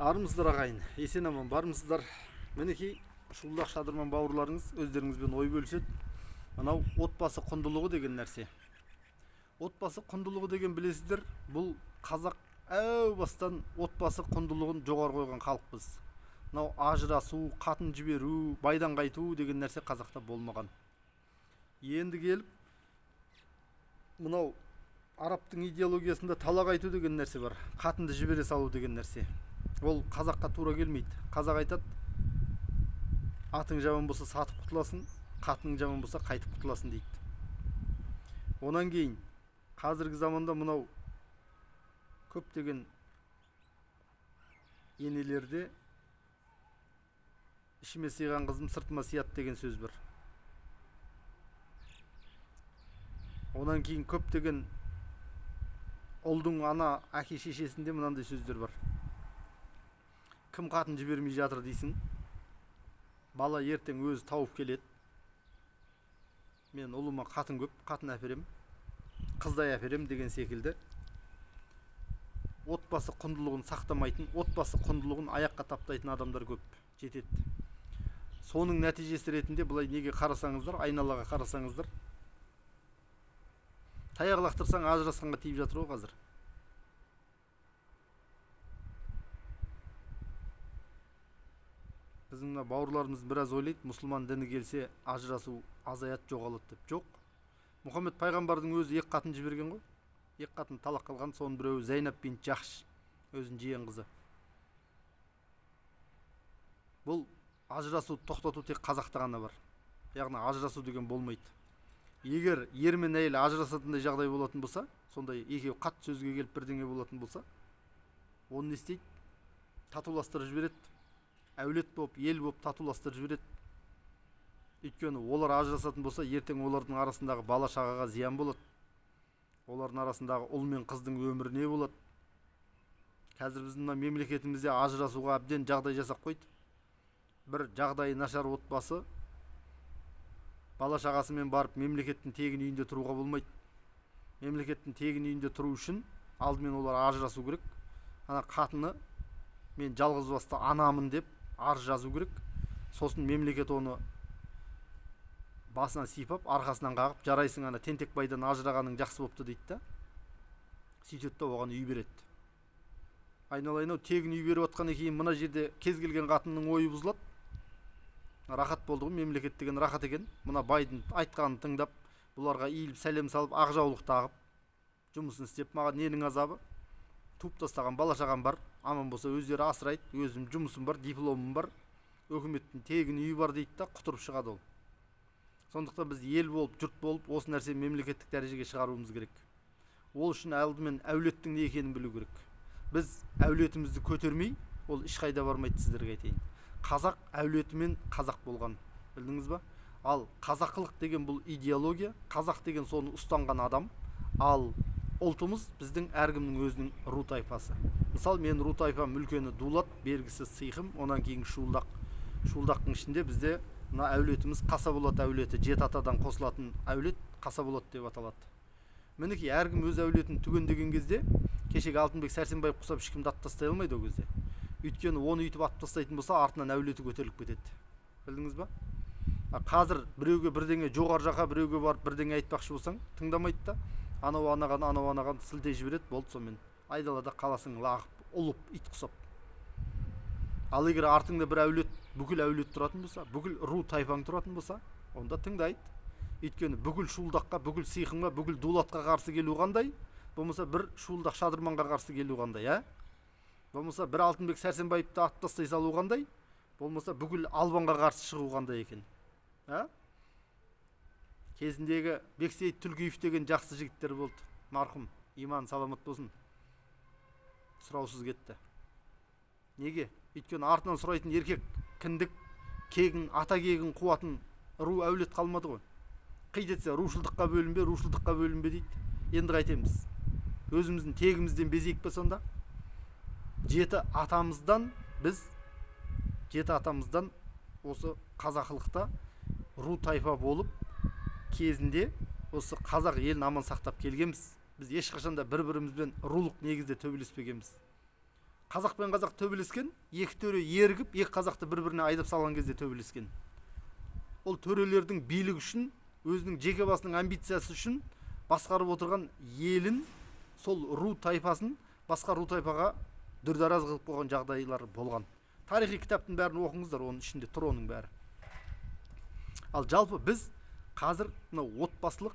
Армысыздар ағайын, есен аман бармысыздар. Мінекей шулдақ шадырман бауырларыңыз өздеріңізбен ой бөліседі. Мынау отбасы құндылығы деген нәрсе. Отбасы құндылығы деген білесіздер, бұл қазақ әу бастан отбасы құндылығын жоғары қойған халықпыз. Мынау ажырасу, қатын жіберу, байдан қайту деген нәрсе қазақта болмаған. Енді келіп, мынау арабтың идеологиясында талақ айту деген нәрсе бар. Қатынды жібере салу деген нәрсе. Ол қазаққа тура келмейді. Қазақ айтады, атың жаман болса сатып құтыласың, қатының жаман болса қайтып құтыласың дейді. Онан кейін қазіргі заманда мынау көптеген енелерде ішіме сыйған қызым сыртыма сияды деген сөз бар. Онан кейін көптеген ұлдың ана әке шешесінде мынандай сөздер бар. Кім қатын жібермей жатыр дейсің, бала ертең өзі тауып келеді. Мен ұлыма қатын көп, қатын әперем, қыздай әперем деген секілді. Отбасы құндылығын сақтамайтын, отбасы құндылығын аяққа таптайтын адамдар көп жетеді. Соның нәтижесі ретінде былай неге қарасаңыздар, айналаға қарасаңыздар, таяқ лақтырсаң ажырасқанға тиіп жатыр ғой қазір. Біздің бауырларымыз біраз ойлайды, мұсылман діні келсе ажырасу азаят жоғалады деп. Жоқ. Мұхаммед пайғамбардың өзі екі қатын жіберген ғой. Екі қатын талақ қылған, соның біреуі Зайнап бин Жахш, өзінің жиен қызы. Бұл ажырасу тоқтату тек қазақта ғана бар. Яғни ажырасу деген болмайды. Егер ер мен әйел ажырасатындай жағдай болатын болса, сондай екеуі қатты сөзге келіп бірдеңе болатын болса, оны не істейді? Татуластырып жібереді. Әулет болып, ел болып татуластырып жібереді. Өйткені олар ажырасатын болса, ертең олардың арасындағы бала шағаға зиян болады. Олардың арасындағы ұл мен қыздың өмірі не болады? Қазір біздің мемлекетімізде ажырасуға әбден жағдай жасап қойды. Бір жағдайы нашар отбасы бала шағасымен барып мемлекеттің тегін үйінде тұруға болмайды. Мемлекеттің тегін үйінде тұру үшін алдымен олар ажырасу керек. Ана қатыны мен жалғыз басты анамын деп арыз жазу керек. Сосын мемлекет оны басынан сипап, арқасынан қағып, жарайсың ана тентек байдан ажырағаның жақсы бопты дейді да. Сөйтеді да оған үй береді. Айналайын-ау, тегін үй беріп отқаннан кейін мына жерде кез келген қатынның ойы бұзылады. Рахат болды ғой, мемлекет деген рахат екен. Мына байдың айтқанын тыңдап, бұларға иіліп сәлем салып, ақ жаулық тағып, жұмысын істеп, маған ненің азабы? Туып тастаған бала шағам бар, аман болса өздері асырайды, өзім жұмысым бар, дипломым бар, өкіметтің тегін үйі бар дейді да, құтырып шығады ол. Сондықтан біз ел болып, жұрт болып, осы нәрсе мемлекеттік дәрежеге шығаруымыз керек. Ол үшін алдымен әулеттің не екенін білу керек. Біз әулетімізді көтермей, ол ешқайда бармайды, сіздерге айтайын. Қазақ әулетімен қазақ болған, білдіңіз ба? Ал қазақылық деген бұл идеология, қазақ деген соны ұстанған адам, ал ұлтымыз біздің әркімнің өзінің ру тайпасы. Мысалы, мен ру тайпам үлкені Дулат, бергісі Сыйқым, онан кейін Шуылдақ. Шуылдақтың ішінде бізде мына әулетіміз Қасаболат әулеті, 7 атадан қосылатын әулет Қасаболат деп аталады. Мінекей әркім өз әулетін түгендеген кезде, кешегі Алтынбек Сәрсенбаев құсап ешкімді ат тастай алмайды ол кезде. Өйткені оны үйтіп ат тастайтын болса, артынан әулеті көтеріліп кетеді. Білдіңіз ба? Қазір біреуге бірдеңе жоғары жаққа біреуге барып бірдеңе айтпақшы болсаң, тыңдамайды да. Анау анаған сілтей жібереді, болды, сонымен айдалада қаласың лағып, ұлып, ит құсап. Ал егер артыңда бір әулет, бүкіл әулет тұратын болса, бүкіл ру тайпаң тұратын болса, онда тыңдайды. Өйткені бүкіл Шуылдаққа, бүкіл Сыйқымға, бүкіл Дулатқа қарсы келу қандай, болмаса бір Шуылдақ Шадырманға қарсы келу қандай, болмаса бір Алтынбек Сәрсенбаевты ат тастай салу қандай, болмаса бүкіл Албанға қарсы шығу қандай екен. Кезіндегі Бексейіт Түлкиев деген жақсы жігіттер болды. Марқұм, иман саламат болсын. Сұраусыз кетті. Неге? Өйткені артынан сұрайтын еркек, кіндік, кегін, ата кегін қуатын ру әулет қалмады ғой. Қит етсе, рушылдыққа бөлінбе дейді. Енді қайтеміз. Өзіміздің тегімізден безейік пе сонда? 7 атамыздан осы қазақылықта ру тайпа болып, кезінде осы қазақ елін аман сақтап келгенбіз. Біз ешқашанда бір-бірімізбен рулық негізде төбелеспегенбіз. қазақ пен қазақ төбелескен, екі төре ерігіп, екі қазақты бір-біріне айдап салған кезде төбелескен. Ол төрелердің билік үшін, өзінің жеке басының амбициясы үшін басқарып отырған елін, сол ру тайпасын басқа ру тайпаға дүрдараз қылып қойған жағдайлар болған. Тарихи кітаптың бәрін оқыңыздар, оның ішінде тұр оның бәрі. Ал жалпы біз қазір мына отбасылық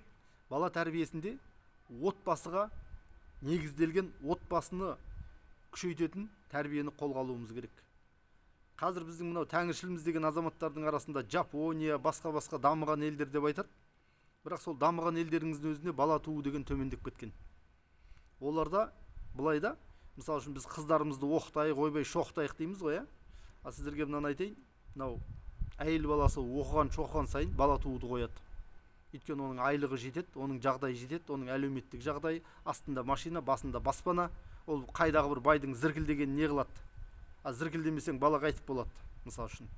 бала тәрбиесінде отбасыға негізделген, отбасыны күшейтетін тәрбиені қолға алуымыз керек. Қазір біздің мынау тәңіршіліміз деген азаматтардың арасында Жапония, басқа дамыған елдер деп айтады. Бірақ сол дамыған елдеріңіздің өзінде бала туу деген төмендеп кеткен. Оларда былай да, мысалы үшін біз қыздарымызды оқытайық, ойбай шоқтайық дейміз ғой, а сіздерге мынаны айтайын, мынау әйел баласы оқыған шоқыған сайын бала тууды қояды. Өйткені оның айлығы жетеді, оның жағдайы жетеді, оның әлеуметтік жағдайы, астында машина, басында баспана. Ол қайдағы бір байдың зіркілдеген не қылады? Зіркілдемесең бала қайтып болады, мысалы үшін.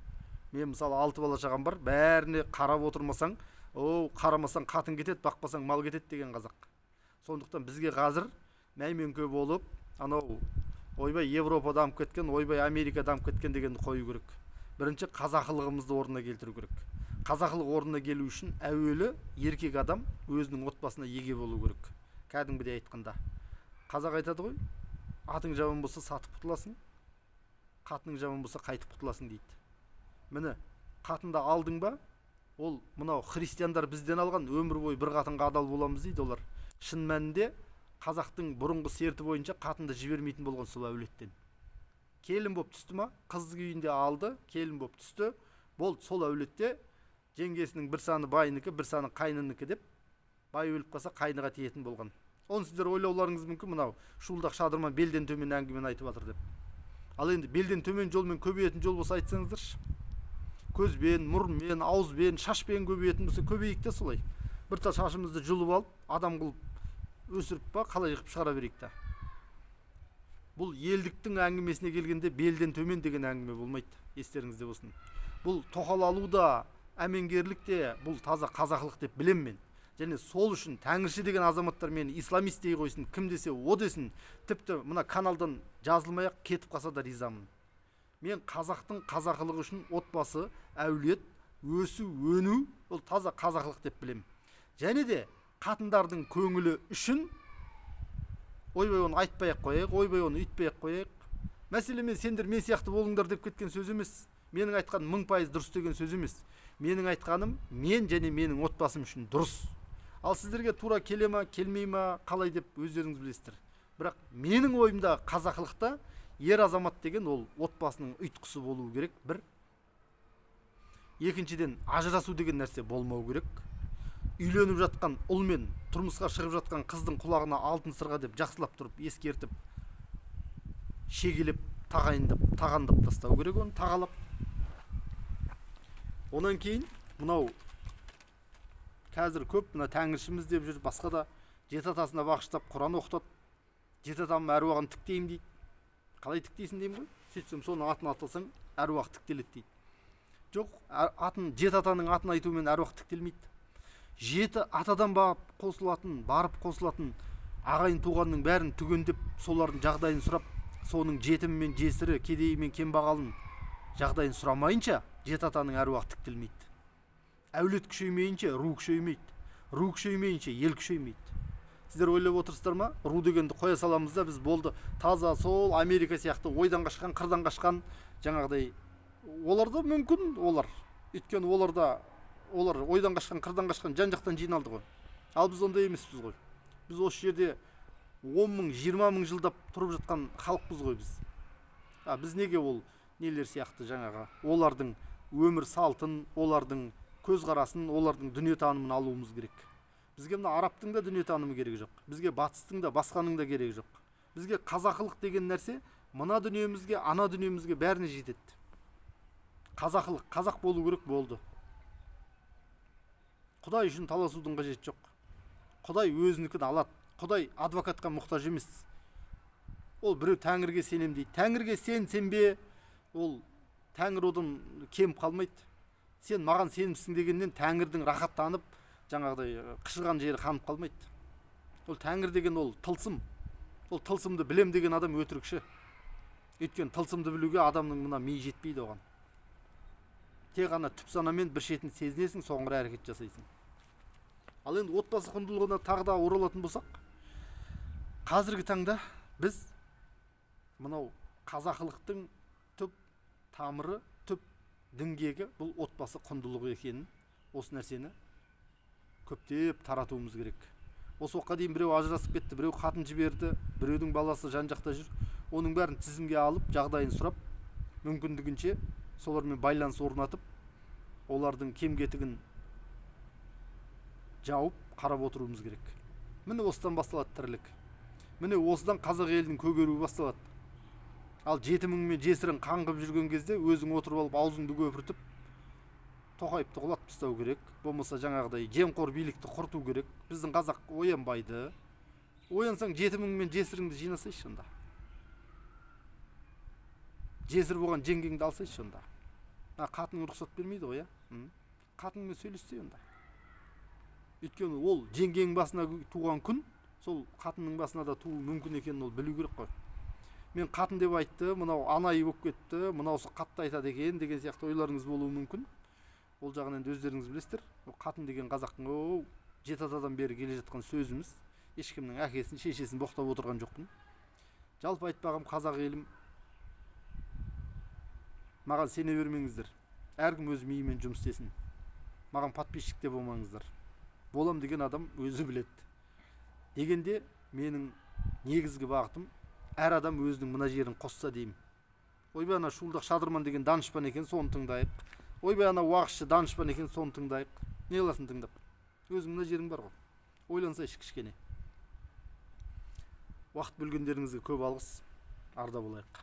Мен мысалы 6 бала шағам бар, бәріне қарап отырмасаң, қарамасаң қатын кетеді, бақпасаң мал кетеді деген қазақ. Сондықтан бізге қазір мәйменке болып, анау ойбай Европа дамып кеткен, ойбай Америка дамып кеткен дегенді қою керек. Бірінші қазақылығымызды орнына келтіру керек. Қазақылық орнына келу үшін әуелі еркек адам өзінің отбасына еге болу керек. Кәдімгідей айтқанда. Қазақ айтады ғой, атың жаман болса сатып құтыласың, қатының жаман болса қайтып құтыласың дейді. Міне, қатында алдың ба, ол мынау христиандар бізден алған өмір бойы бір қатынға адал боламыз дейді олар. Шын мәнінде қазақтың бұрынғы серті бойынша қатынды жібермейтін болған сол әулеттен. Келін боп түсті ма, қыз күйінде алды, келін боп түсті. Болды, сол әулетте жеңгесінің бір саны байынікі, бір саны қайнынікі деп, бай өліп қалса қайныға тиетін болған. Оны сіздер ойлауларыңыз мүмкін, мынау шуылдақ шадырман белден төмен әңгімені айтып жатыр деп. Ал енді белден төмен жолмен көбейетін жол болса айтсаңыздаршы. Көзбен, мұрынмен, ауызбен, шашпен көбейетін болса көбейік те солай. Бір тал шашымызды жұлып алып, адам қылып өсіріп па, қалай қылып шығара берейік та. Бұл елдіктің әңгімесіне келгенде белден төмен деген әңгіме болмайды, естеріңізде болсын. Бұл тоқал алу да, әмеңгерлік те, бұл таза қазақылық деп білем мен. Және сол үшін тәңірші деген азаматтар мені исламист дей қойсын, кім десе о десін, тіпті мына каналдан жазылмай-ақ кетіп қалса да ризамын. Мен қазақтың қазақылығы үшін отбасы, әулет, өсу, өну, ол таза қазақылық деп білем. Және де қатындардың көңілі үшін ойбай оны айтпай-ақ қояйық, ойбай оны үйтпей-ақ қояйық. Мәселе мен сендер мен сияқты болыңдар деп кеткен сөз емес. Менің айтқаным 1000% дұрыс деген сөз емес. Менің айтқаным мен және менің отбасым үшін дұрыс. Ал сіздерге тура келе ма, келмей ма, қалай деп өздеріңіз білесіздер. Бірақ менің ойымда қазақылықта ер азамат деген ол отбасының ұйытқысы болуы керек, бір. Екіншіден, ажырасу деген нәрсе болмау керек. Үйленіп жатқан ұл мен тұрмысқа шығып жатқан қыздың құлағына алтын сырға деп жақсылап тұрып, ескертіп, шегелеп, тағандап тастау керек, оны тағалап. Онан кейін, мынау қазір көп мына тәңіршіміз деп жүр, басқа да жеті атасына бағыштап Құран оқытады. Жеті атамның әруағын тіктеймін дейді. Қалай тіктейсің деймін ғой? Сөйтсем соның атын атасаң әруақ тіктеледі дейді. Жоқ, жеті атаның атын айтумен әруақ тіктелмейді. Жеті атадан барып қосылатын ағайын туғанның бәрін түгендеп, солардың жағдайын сұрап, соның жетімі мен жесірі, кедейі мен кембағалын жағдайын сұрамайынша жеті атаның әруағы тіктелмейді. Әулет күшеймейінше ру күшеймейді. Ру күшеймейінше ел күшеймейді. Сіздер ойлап отырсыздар ма? Ру дегенді қоя саламыз да біз болды таза сол Америка сияқты ойдан қашқан, қырдан қашқан жаңағыдай. Оларда мүмкін олар. Өйткені олар ойдан қашқан, қырдан қашқан жан-жақтан жиналды ғой. Ал біз ондай емеспіз ғой. Біз осы жерде 10 мың, 20 мың жылдап тұрып жатқан халықпыз ғой біз. Біз неге ол нелер сияқты жаңаға олардың өмір салтын, олардың көзқарасын, олардың дүниетанымын алуымыз керек. Бізге мына арабтың да дүниетанымы керек жоқ. Бізге батыстың да, басқаның да керек жоқ. Бізге қазақылық деген нәрсе мына дүниемізге, ана дүниемізге бәріне жетеді. Қазақылық, қазақ болу керек болды. Құдай үшін таласудың қажеті жоқ. Құдай өзінікін алады. Құдай адвокатқа мұқтаж емес. Ол біреу Тәңірге сенем дейді. Тәңірге сенбе, ол Тәңір одан кем қалмайды. Сен маған сенімсің дегеннен Тәңірдің рахаттанып, жаңағыдай қышыған жері қанып қалмайды. Ол Тәңір деген ол тылсым. Ол тылсымды білем деген адам өтірікші. Өйткені тылсымды білуге адамның мына миы жетпейді оған. Тек ғана түп санамен бір шетін сезінесің, соңғы әрекет жасайсың. Ал енді отбасы құндылығына тағы да оралатын болсақ, қазіргі таңда біз мынау қазақылықтың түп тамыры, түп діңгегі бұл отбасы құндылығы екенін, осы нәрсені көптеп таратуымыз керек. Осы уақытқа дейін біреу ажырасып кетті, біреу қатын жіберді, біреудің баласы жан жақта жүр. Оның бәрін тізімге алып, жағдайын сұрап, мүмкіндігінше солармен байланыс орнатып, олардың кем-кетігін жауып қарап отыруымыз керек. Міне осыдан басталады тірлік. Міне осыдан қазақ елінің көгеруі басталады. Ал жетімің мен жесірің қаңғып жүрген кезде өзің отырып алып аузыңды көпіртіп, тоқайыпты құлатып тастау керек. Болмаса жаңағыдай жемқор билікті құрту керек. Біздің қазақ оянбайды. Оянсаң жетімің мен жесіріңді жинасайшы сонда. Жесір болған жеңгеңді алсайшы сонда. Қатының рұқсат бермейді ғой, қатынмен сөйлессе онда. Өйткені ол жеңгенің басына туған күн, сол қатынның басына да туу мүмкін екенін ол білу керек қой. Мен қатын деп айтты, мынау анайы болып кетті, мынаусы қатты айтады екен деген сияқты ойларыңыз болуы мүмкін. Ол жағын енді өздеріңіз білесіздер. Қатын деген қазақтың жеті атадан бері келе жатқан сөзіміз. Ешкімнің әкесін, шешесін боқтап отырған жоқпын. Жалпы айтпағым, қазақ елім, маған сене бермеңіздер. Әркім өз миымен жұмыс істесін. Маған подписчик те болмаңыздар. Болам деген адам өзі біледі. Дегенде менің негізгі бағытым, әр адам өзінің мына жерін қосса деймін. Ойбай ана Шуылдақ Шадырман деген данышпан екен, соны тыңдайық. Ойбай ана Уағызшы данышпан екен, соны тыңдайық. Не қыласың тыңдап? Өзің мына жерің бар ғой. Ойлансайшы кішкене. Уақыт бөлгендеріңізге көп алғыс. Арда болайық.